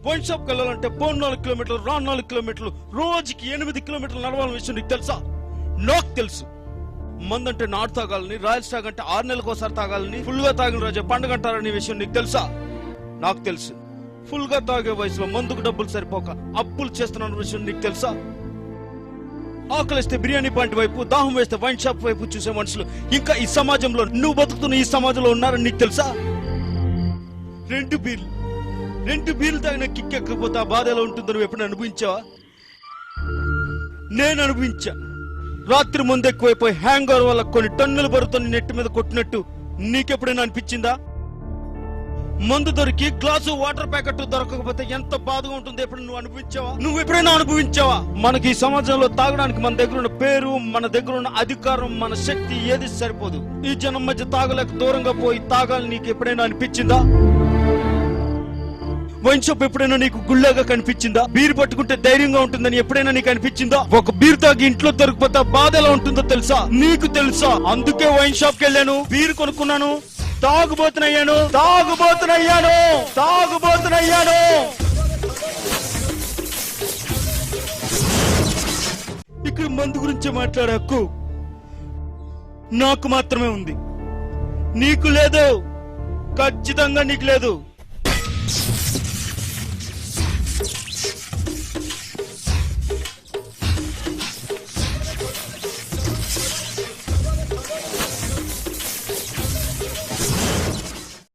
Wine షాప్కి వెళ్ళాలంటే పోను 4 కిలోమీటర్లు, రాను 4 కిలోమీటర్లు, రోజుకి 8 కిలోమీటర్లు నడవాలని విషయం నీకు తెలుసా? నాకు తెలుసు. మందంటే నాటు తాగాలని, రాయల్ స్టాగ్ అంటే 6 నెలలకు ఒకసారి తాగాలని, ఫుల్ గా తాగిన రోజే పండుగ అంటారనే విషయం నీకు తెలుసా? నాకు తెలుసు. ఫుల్ గా తాగే వయసులో మందుకు డబ్బులు సరిపోక అప్పులు చేస్తున్న విషయం నీకు తెలుసా? ఆకలిస్తే బిర్యానీ పాయింట్ వైపు, దాహం వేస్తే వైన్ షాప్ వైపు చూసే మనుషులు ఇంకా ఈ సమాజంలో, నువ్వు బతుకుతున్న ఈ సమాజంలో ఉన్నారని నీకు తెలుసా? 2 బీర్లు తాగిన కిక్ ఎక్కకపోతే ఆ బాధ ఎలా ఉంటుందో నువ్వు ఎప్పుడు అనుభవించావా? నేను అనుభవించా. రాత్రి ముందు ఎక్కువైపోయి హ్యాంగ్ ఓవర్ వల్ల కొన్ని టన్నుల బరువుతో నెట్టి మీద కొట్టినట్టు నీకెప్పుడైనా అనిపించిందా? మందు దొరికి గ్లాసు వాటర్ ప్యాకెట్ దొరకకపోతే ఎంత బాధగా ఉంటుంది ఎప్పుడు నువ్వు అనుభవించావా? నువ్వు ఎప్పుడైనా అనుభవించావా? మనకి ఈ సమాజంలో తాగడానికి మన దగ్గర ఉన్న పేరు, మన దగ్గర ఉన్న అధికారం, మన శక్తి ఏది సరిపోదు. ఈ జనం మధ్య తాగలేక దూరంగా పోయి తాగాలని నీకు ఎప్పుడైనా అనిపించిందా? వైన్ షాప్ ఎప్పుడైనా నీకు గుళ్ళగా కనిపించిందా? బీర్ పట్టుకుంటే ధైర్యంగా ఉంటుందని ఎప్పుడైనా నీకు అనిపించిందా? ఒక బీర్ తాగి ఇంట్లో దొరికిపోతే బాధ ఎలా ఉంటుందో తెలుసా? నీకు తెలుసా? అందుకే వైన్ షాప్ కి వెళ్ళాను, బీర్ కొనుక్కున్నాను, తాగుబోతునయ్యాను. ఇక్కడ మందు గురించి మాట్లాడే హక్కు నాకు మాత్రమే ఉంది. నీకు లేదు, ఖచ్చితంగా నీకు లేదు.